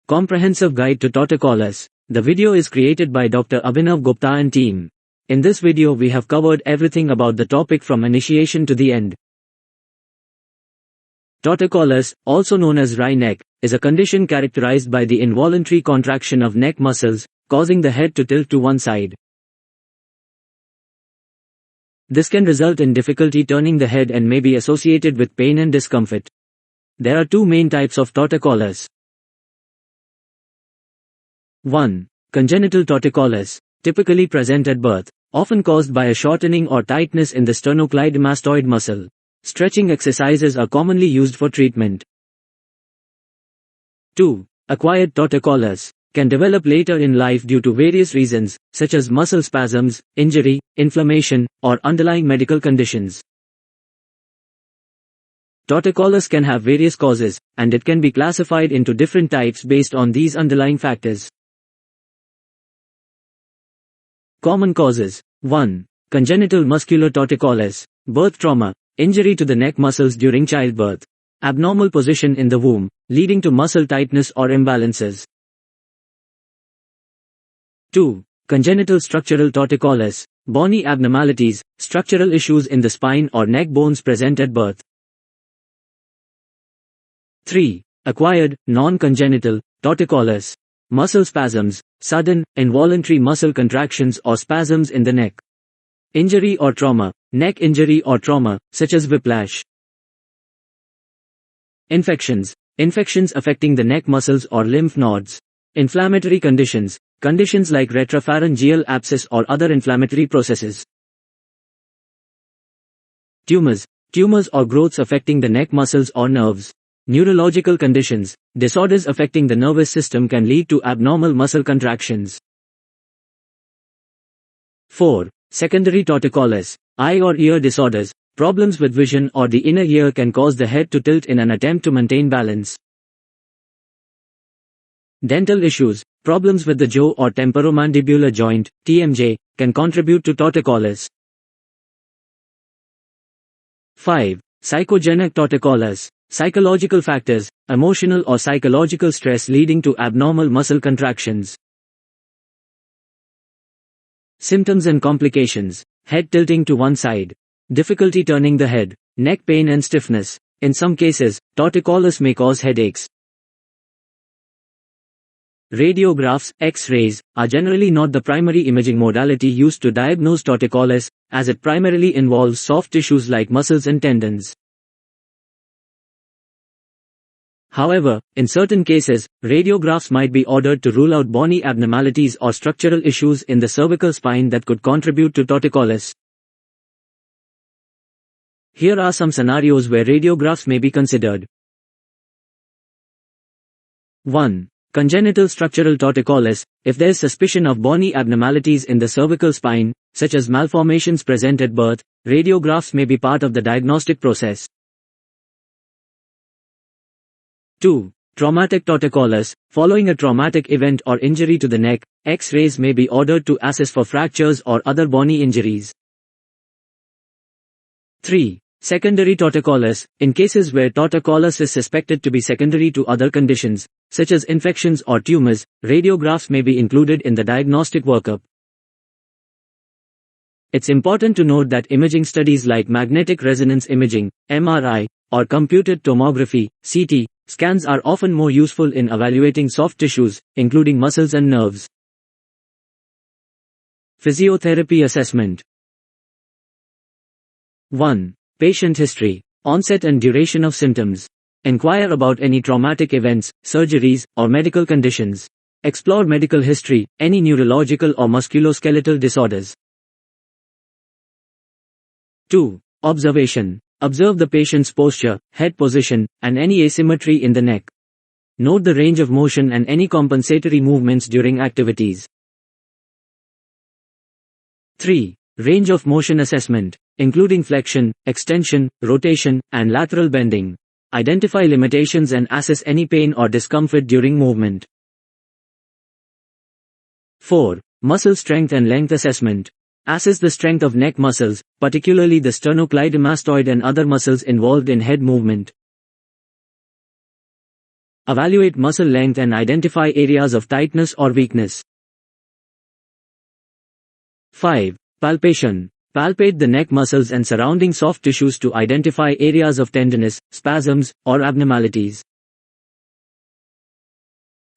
Comprehensive Guide to Torticollis. The video is created by Dr. Abhinav Gupta and team. In this video we have covered everything about the topic from initiation to the end. Torticollis, also known as wry neck, is a condition characterized by the involuntary contraction of neck muscles, causing the head to tilt to one side. This can result in difficulty turning the head and may be associated with pain and discomfort. There are two main types of torticollis. 1. Congenital torticollis, typically present at birth, often caused by a shortening or tightness in the sternocleidomastoid muscle. Stretching exercises are commonly used for treatment. 2. Acquired torticollis, can develop later in life due to various reasons, such as muscle spasms, injury, inflammation, or underlying medical conditions. Torticollis can have various causes, and it can be classified into different types based on these underlying factors. Common causes. 1. Congenital muscular torticollis, birth trauma, injury to the neck muscles during childbirth. Abnormal position in the womb, leading to muscle tightness or imbalances. 2. Congenital structural torticollis, bony abnormalities, structural issues in the spine or neck bones present at birth. 3. Acquired, non-congenital, torticollis, muscle spasms, sudden, involuntary muscle contractions or spasms in the neck. Injury or trauma, neck injury or trauma, such as whiplash. Infections, infections affecting the neck muscles or lymph nodes. Inflammatory conditions, conditions like retropharyngeal abscess or other inflammatory processes. Tumors, tumors or growths affecting the neck muscles or nerves. Neurological conditions, disorders affecting the nervous system can lead to abnormal muscle contractions. 4. Secondary torticollis, eye or ear disorders, problems with vision or the inner ear can cause the head to tilt in an attempt to maintain balance. Dental issues, problems with the jaw or temporomandibular joint, TMJ, can contribute to torticollis. 5. Psychogenic torticollis, psychological factors, emotional or psychological stress leading to abnormal muscle contractions. Symptoms and complications, head tilting to one side, difficulty turning the head, neck pain and stiffness. In some cases, torticollis may cause headaches. Radiographs, X-rays, are generally not the primary imaging modality used to diagnose torticollis, as it primarily involves soft tissues like muscles and tendons. However, in certain cases, radiographs might be ordered to rule out bony abnormalities or structural issues in the cervical spine that could contribute to torticollis. Here are some scenarios where radiographs may be considered. 1. Congenital structural torticollis. If there is suspicion of bony abnormalities in the cervical spine, such as malformations present at birth, radiographs may be part of the diagnostic process. 2. Traumatic torticollis. Following a traumatic event or injury to the neck, X-rays may be ordered to assess for fractures or other bony injuries. 3. Secondary torticollis. In cases where torticollis is suspected to be secondary to other conditions, such as infections or tumors, radiographs may be included in the diagnostic workup. It's important to note that imaging studies like magnetic resonance imaging, MRI, or computed tomography, CT, scans are often more useful in evaluating soft tissues, including muscles and nerves. Physiotherapy assessment. 1. Patient history, onset and duration of symptoms. Inquire about any traumatic events, surgeries, or medical conditions. Explore medical history, any neurological or musculoskeletal disorders. 2. Observation. Observe the patient's posture, head position, and any asymmetry in the neck. Note the range of motion and any compensatory movements during activities. 3. Range of motion assessment, including flexion, extension, rotation, and lateral bending. Identify limitations and assess any pain or discomfort during movement. 4. Muscle strength and length assessment. Assess the strength of neck muscles, particularly the sternocleidomastoid and other muscles involved in head movement. Evaluate muscle length and identify areas of tightness or weakness. 5. Palpation. Palpate the neck muscles and surrounding soft tissues to identify areas of tenderness, spasms, or abnormalities.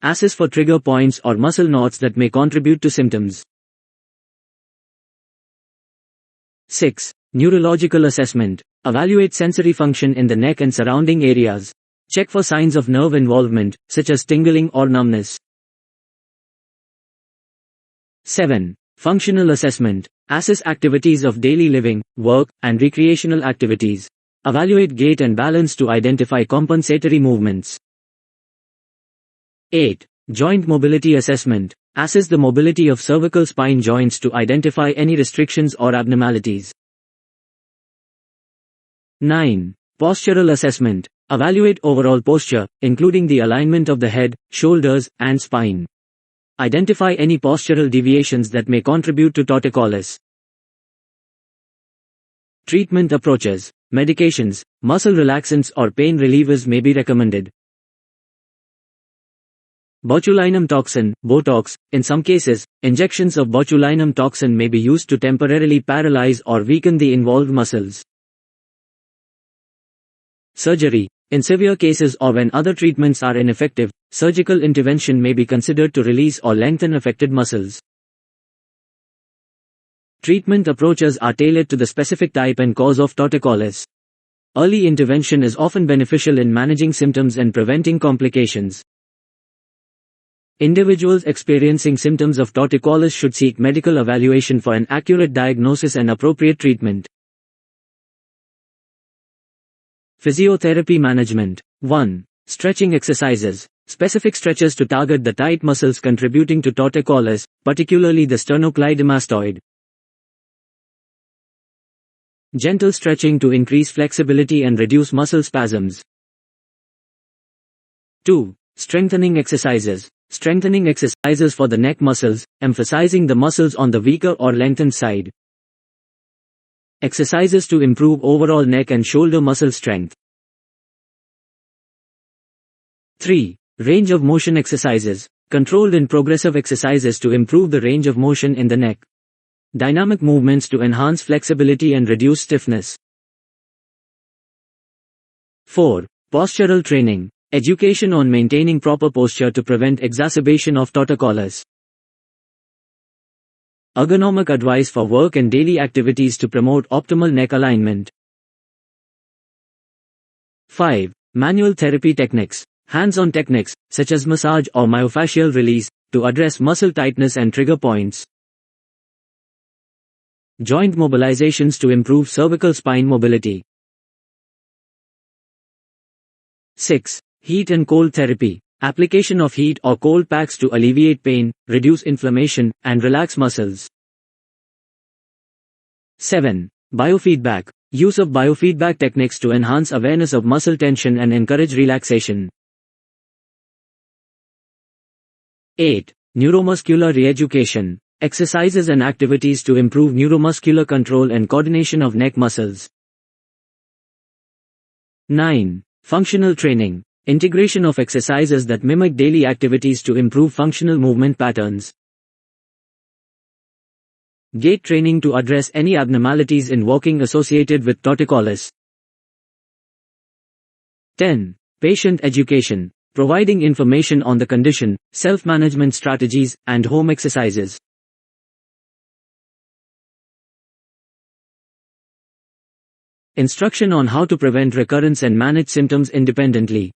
Assess for trigger points or muscle knots that may contribute to symptoms. 6. Neurological assessment. Evaluate sensory function in the neck and surrounding areas. Check for signs of nerve involvement, such as tingling or numbness. 7. Functional assessment. Assess activities of daily living, work, and recreational activities. Evaluate gait and balance to identify compensatory movements. 8. Joint mobility assessment. Assess the mobility of cervical spine joints to identify any restrictions or abnormalities. 9. Postural assessment. Evaluate overall posture, including the alignment of the head, shoulders, and spine. Identify any postural deviations that may contribute to torticollis. Treatment approaches. Medications, muscle relaxants or pain relievers may be recommended. Botulinum toxin, Botox. In some cases, injections of botulinum toxin may be used to temporarily paralyze or weaken the involved muscles. Surgery. In severe cases or when other treatments are ineffective, surgical intervention may be considered to release or lengthen affected muscles. Treatment approaches are tailored to the specific type and cause of torticollis. Early intervention is often beneficial in managing symptoms and preventing complications. Individuals experiencing symptoms of torticollis should seek medical evaluation for an accurate diagnosis and appropriate treatment. Physiotherapy management. 1. Stretching exercises. Specific stretches to target the tight muscles contributing to torticollis, particularly the sternocleidomastoid. Gentle stretching to increase flexibility and reduce muscle spasms. 2. Strengthening exercises. Strengthening exercises for the neck muscles, emphasizing the muscles on the weaker or lengthened side. Exercises to improve overall neck and shoulder muscle strength. 3. Range of motion exercises. Controlled and progressive exercises to improve the range of motion in the neck. Dynamic movements to enhance flexibility and reduce stiffness. 4. Postural training. Education on maintaining proper posture to prevent exacerbation of torticollis. Ergonomic advice for work and daily activities to promote optimal neck alignment. 5. Manual therapy techniques. Hands-on techniques, such as massage or myofascial release, to address muscle tightness and trigger points. Joint mobilizations to improve cervical spine mobility. 6. Heat and cold therapy. Application of heat or cold packs to alleviate pain, reduce inflammation, and relax muscles. 7. Biofeedback. Use of biofeedback techniques to enhance awareness of muscle tension and encourage relaxation. 8. Neuromuscular re-education. Exercises and activities to improve neuromuscular control and coordination of neck muscles. 9. Functional training. Integration of exercises that mimic daily activities to improve functional movement patterns. Gait training to address any abnormalities in walking associated with torticollis. 10. Patient education. Providing information on the condition, self-management strategies, and home exercises. Instruction on how to prevent recurrence and manage symptoms independently.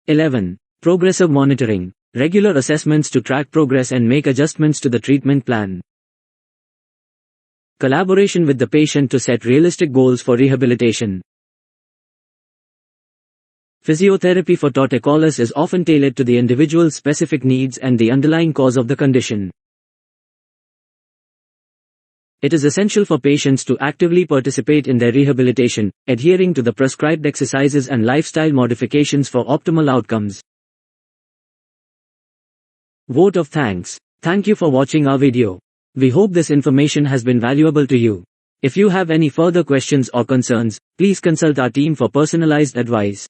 11. Progressive monitoring. Regular assessments to track progress and make adjustments to the treatment plan. Collaboration with the patient to set realistic goals for rehabilitation. Physiotherapy for torticollis is often tailored to the individual's specific needs and the underlying cause of the condition. It is essential for patients to actively participate in their rehabilitation, adhering to the prescribed exercises and lifestyle modifications for optimal outcomes. Vote of thanks. Thank you for watching our video. We hope this information has been valuable to you. If you have any further questions or concerns, please consult our team for personalized advice.